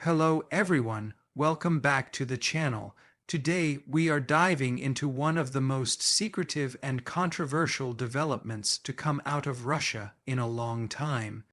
Hello everyone, welcome back to the channel. Today we are diving into one of the most secretive and controversial developments to come out of Russia in a long time.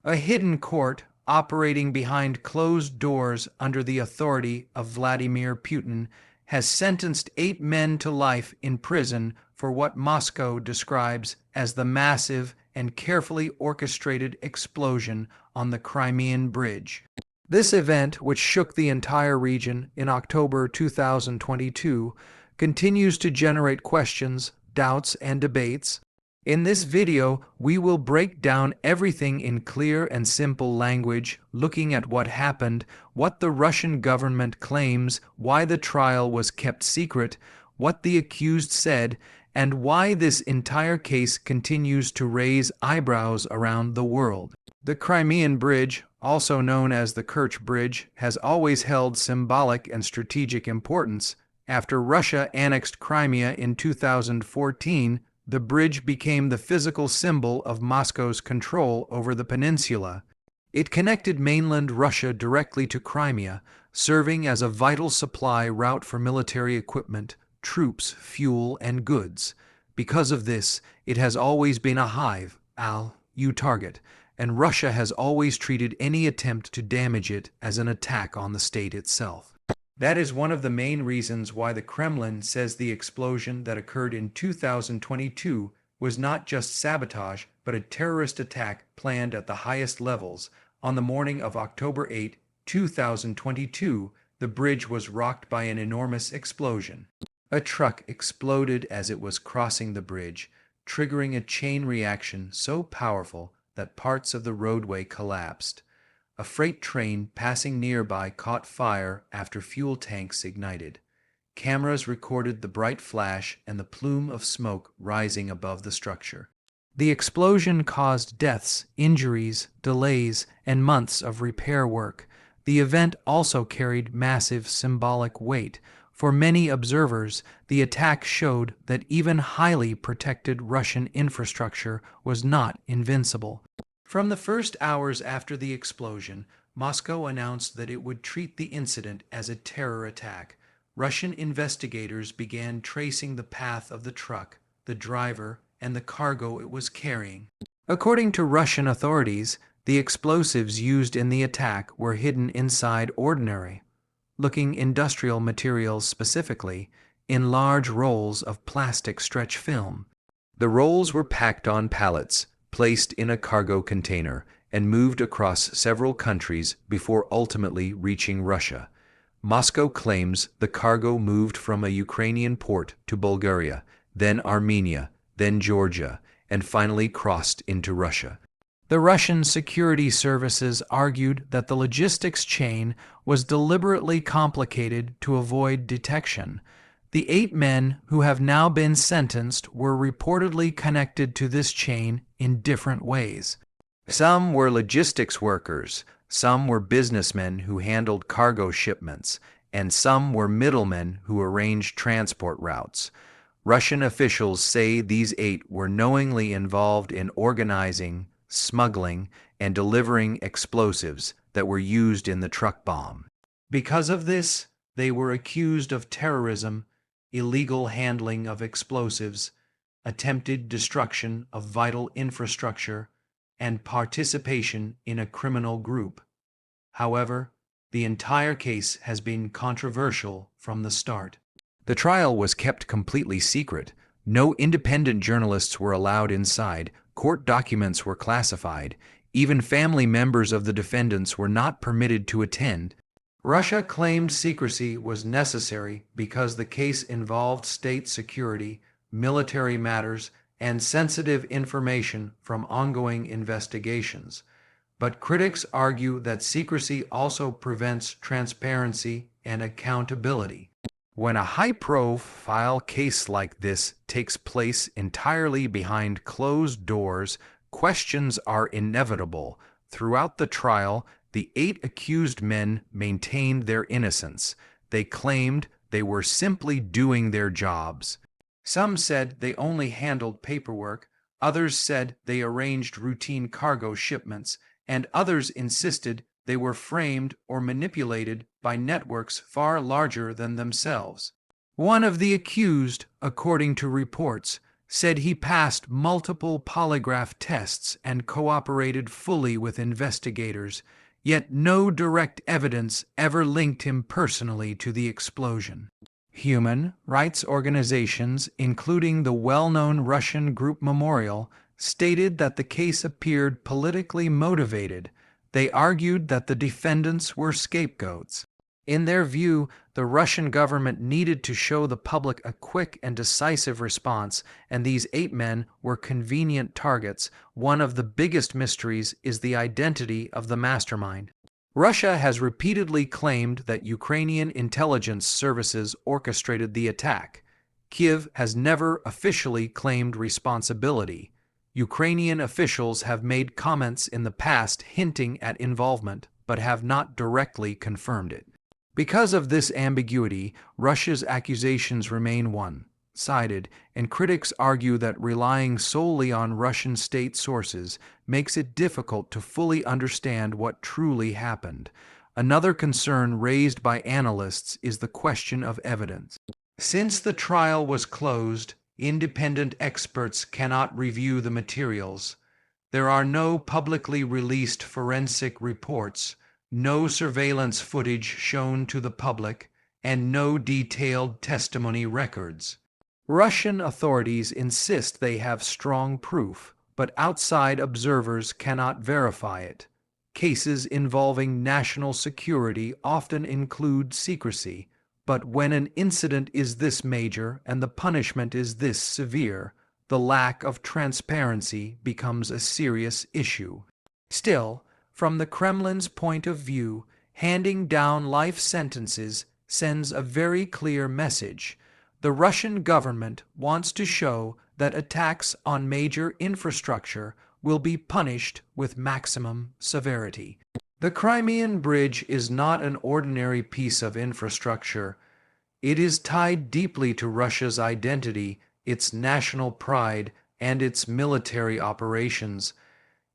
A hidden court operating behind closed doors under the authority of Vladimir Putin has sentenced 8 men to life in prison for what Moscow describes as the massive and carefully orchestrated explosion on the Crimean Bridge. This event, which shook the entire region in October 2022, continues to generate questions, doubts, and debates. In this video, we will break down everything in clear and simple language, looking at what happened, what the Russian government claims, why the trial was kept secret, what the accused said, and why this entire case continues to raise eyebrows around the world. The Crimean Bridge, also known as the Kerch Bridge, has always held symbolic and strategic importance. After Russia annexed Crimea in 2014, the bridge became the physical symbol of Moscow's control over the peninsula. It connected mainland Russia directly to Crimea, serving as a vital supply route for military equipment, troops, fuel, and goods. Because of this, it has always been a hive, target, and Russia has always treated any attempt to damage it as an attack on the state itself. That is one of the main reasons why the Kremlin says the explosion that occurred in 2022 was not just sabotage, but a terrorist attack planned at the highest levels. On the morning of October 8, 2022, the bridge was rocked by an enormous explosion. A truck exploded as it was crossing the bridge, triggering a chain reaction so powerful that parts of the roadway collapsed. A freight train passing nearby caught fire after fuel tanks ignited. Cameras recorded the bright flash and the plume of smoke rising above the structure. The explosion caused deaths, injuries, delays, and months of repair work. The event also carried massive symbolic weight. For many observers, the attack showed that even highly protected Russian infrastructure was not invincible. From the first hours after the explosion, Moscow announced that it would treat the incident as a terror attack. Russian investigators began tracing the path of the truck, the driver, and the cargo it was carrying. According to Russian authorities, the explosives used in the attack were hidden inside ordinary-looking industrial materials, specifically in large rolls of plastic stretch film. The rolls were packed on pallets, placed in a cargo container, and moved across several countries before ultimately reaching Russia. Moscow claims the cargo moved from a Ukrainian port to Bulgaria, then Armenia, then Georgia, and finally crossed into Russia. The Russian security services argued that the logistics chain was deliberately complicated to avoid detection. The 8 men who have now been sentenced were reportedly connected to this chain in different ways. Some were logistics workers, some were businessmen who handled cargo shipments, and some were middlemen who arranged transport routes. Russian officials say these 8 were knowingly involved in organizing, smuggling, and delivering explosives that were used in the truck bomb. Because of this, they were accused of terrorism, illegal handling of explosives, attempted destruction of vital infrastructure, and participation in a criminal group. However, the entire case has been controversial from the start. The trial was kept completely secret. No independent journalists were allowed inside. Court documents were classified. Even family members of the defendants were not permitted to attend. Russia claimed secrecy was necessary because the case involved state security, military matters, and sensitive information from ongoing investigations. But critics argue that secrecy also prevents transparency and accountability. When a high-profile case like this takes place entirely behind closed doors, questions are inevitable. Throughout the trial, the 8 accused men maintained their innocence. They claimed they were simply doing their jobs. Some said they only handled paperwork, others said they arranged routine cargo shipments, and others insisted They were framed or manipulated by networks far larger than themselves. One of the accused, according to reports, said he passed multiple polygraph tests and cooperated fully with investigators, yet no direct evidence ever linked him personally to the explosion. Human rights organizations, including the well-known Russian group Memorial, stated that the case appeared politically motivated. They argued that the defendants were scapegoats. In their view, the Russian government needed to show the public a quick and decisive response, and these 8 men were convenient targets. One of the biggest mysteries is the identity of the mastermind. Russia has repeatedly claimed that Ukrainian intelligence services orchestrated the attack. Kiev has never officially claimed responsibility. Ukrainian officials have made comments in the past hinting at involvement, but have not directly confirmed it. Because of this ambiguity, Russia's accusations remain one-sided, and critics argue that relying solely on Russian state sources makes it difficult to fully understand what truly happened. Another concern raised by analysts is the question of evidence. Since the trial was closed, independent experts cannot review the materials. There are no publicly released forensic reports, no surveillance footage shown to the public, and no detailed testimony records. Russian authorities insist they have strong proof, but outside observers cannot verify it. Cases involving national security often include secrecy, but when an incident is this major and the punishment is this severe, the lack of transparency becomes a serious issue. Still, from the Kremlin's point of view, handing down life sentences sends a very clear message. The Russian government wants to show that attacks on major infrastructure will be punished with maximum severity. The Crimean Bridge is not an ordinary piece of infrastructure. It is tied deeply to Russia's identity, its national pride, and its military operations.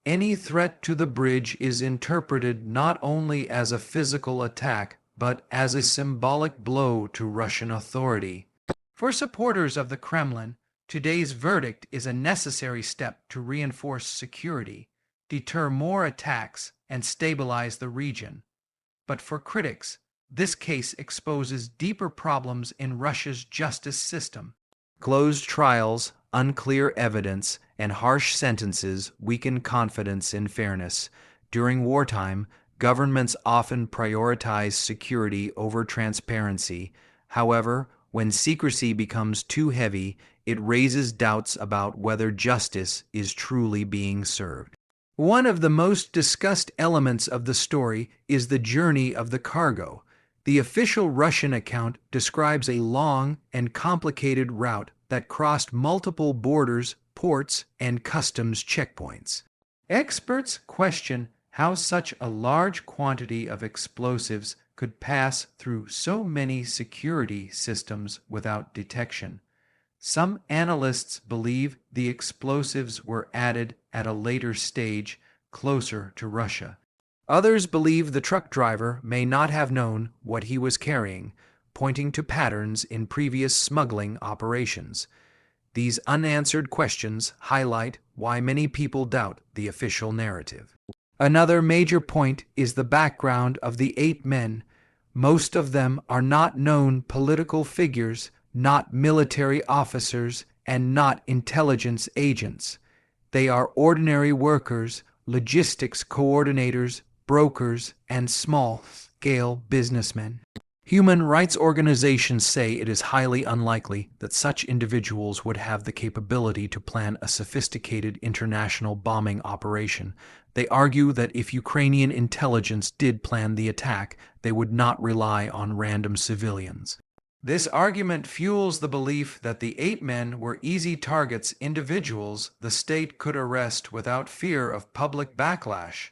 Any threat to the bridge is interpreted not only as a physical attack, but as a symbolic blow to Russian authority. For supporters of the Kremlin, today's verdict is a necessary step to reinforce security, deter more attacks, and stabilize the region. But for critics, this case exposes deeper problems in Russia's justice system. Closed trials, unclear evidence, and harsh sentences weaken confidence in fairness. During wartime, governments often prioritize security over transparency. However, when secrecy becomes too heavy, it raises doubts about whether justice is truly being served. One of the most discussed elements of the story is the journey of the cargo. The official Russian account describes a long and complicated route that crossed multiple borders, ports, and customs checkpoints. Experts question how such a large quantity of explosives could pass through so many security systems without detection. Some analysts believe the explosives were added at a later stage, closer to Russia. Others believe the truck driver may not have known what he was carrying, pointing to patterns in previous smuggling operations. These unanswered questions highlight why many people doubt the official narrative. Another major point is the background of the 8 men. Most of them are not known political figures, not military officers, and not intelligence agents. They are ordinary workers, logistics coordinators, brokers, and small-scale businessmen. Human rights organizations say it is highly unlikely that such individuals would have the capability to plan a sophisticated international bombing operation. They argue that if Ukrainian intelligence did plan the attack, they would not rely on random civilians. This argument fuels the belief that the 8 men were easy targets, individuals the state could arrest without fear of public backlash.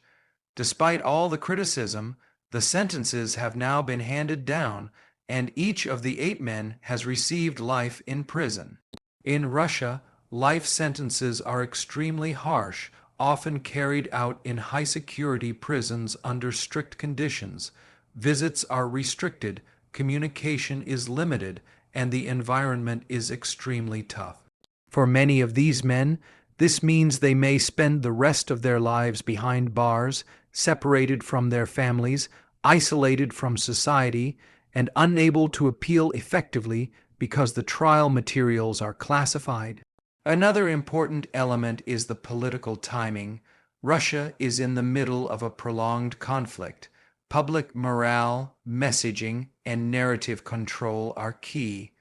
Despite all the criticism, the sentences have now been handed down, and each of the 8 men has received life in prison. In Russia, life sentences are extremely harsh, often carried out in high-security prisons under strict conditions. Visits are restricted, communication is limited, and the environment is extremely tough. For many of these men, this means they may spend the rest of their lives behind bars, separated from their families, isolated from society, and unable to appeal effectively because the trial materials are classified. Another important element is the political timing. Russia is in the middle of a prolonged conflict. Public morale, messaging, and narrative control are key.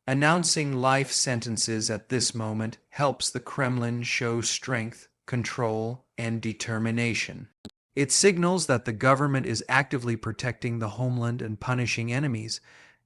Announcing life sentences at this moment helps the Kremlin show strength, control, and determination. It signals that the government is actively protecting the homeland and punishing enemies.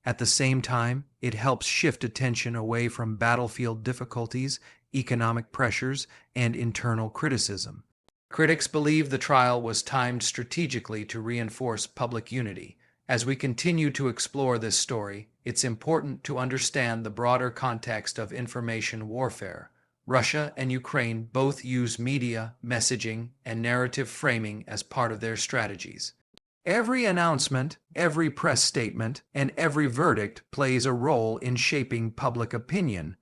At the same time, it helps shift attention away from battlefield difficulties, economic pressures, and internal criticism. Critics believe the trial was timed strategically to reinforce public unity. As we continue to explore this story, it's important to understand the broader context of information warfare. Russia and Ukraine both use media, messaging, and narrative framing as part of their strategies. Every announcement, every press statement, and every verdict plays a role in shaping public opinion.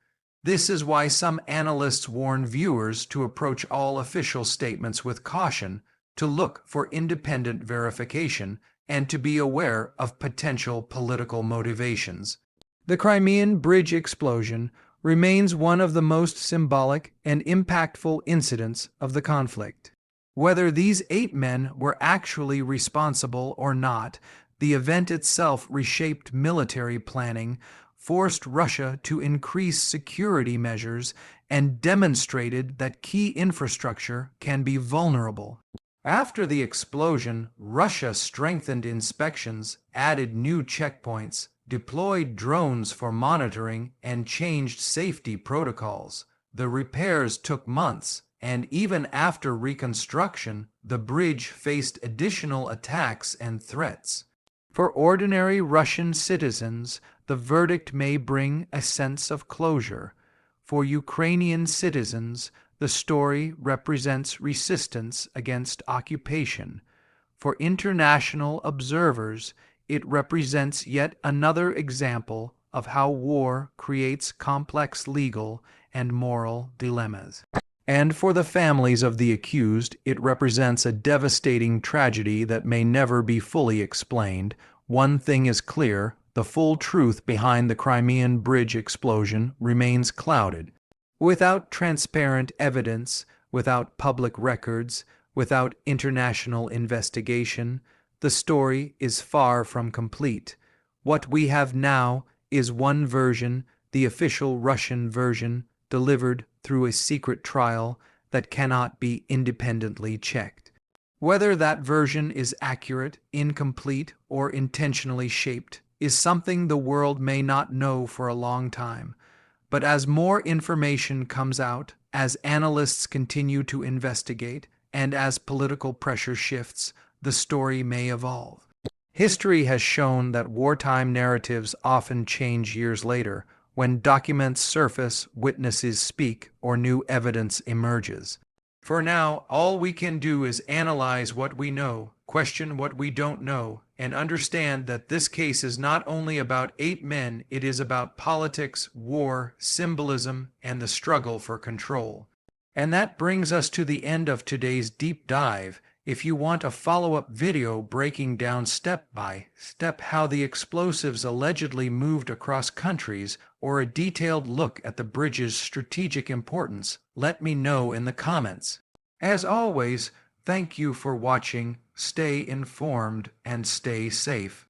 This is why some analysts warn viewers to approach all official statements with caution, to look for independent verification, and to be aware of potential political motivations. The Crimean Bridge explosion remains one of the most symbolic and impactful incidents of the conflict. Whether these 8 men were actually responsible or not, the event itself reshaped military planning, forced Russia to increase security measures, and demonstrated that key infrastructure can be vulnerable. After the explosion, Russia strengthened inspections, added new checkpoints, deployed drones for monitoring, and changed safety protocols. The repairs took months, and even after reconstruction, the bridge faced additional attacks and threats. For ordinary Russian citizens, the verdict may bring a sense of closure. For Ukrainian citizens, the story represents resistance against occupation. For international observers, it represents yet another example of how war creates complex legal and moral dilemmas. And for the families of the accused, it represents a devastating tragedy that may never be fully explained. One thing is clear: the full truth behind the Crimean Bridge explosion remains clouded. Without transparent evidence, without public records, without international investigation, the story is far from complete. What we have now is one version, the official Russian version, delivered through a secret trial that cannot be independently checked. Whether that version is accurate, incomplete, or intentionally shaped is something the world may not know for a long time. But as more information comes out, as analysts continue to investigate, and as political pressure shifts, the story may evolve. History has shown that wartime narratives often change years later, when documents surface, witnesses speak, or new evidence emerges. For now, all we can do is analyze what we know, question what we don't know, and understand that this case is not only about 8 men, it is about politics, war, symbolism, and the struggle for control. And that brings us to the end of today's deep dive. If you want a follow-up video breaking down step by step how the explosives allegedly moved across countries, or a detailed look at the bridge's strategic importance, let me know in the comments. As always, thank you for watching, stay informed, and stay safe.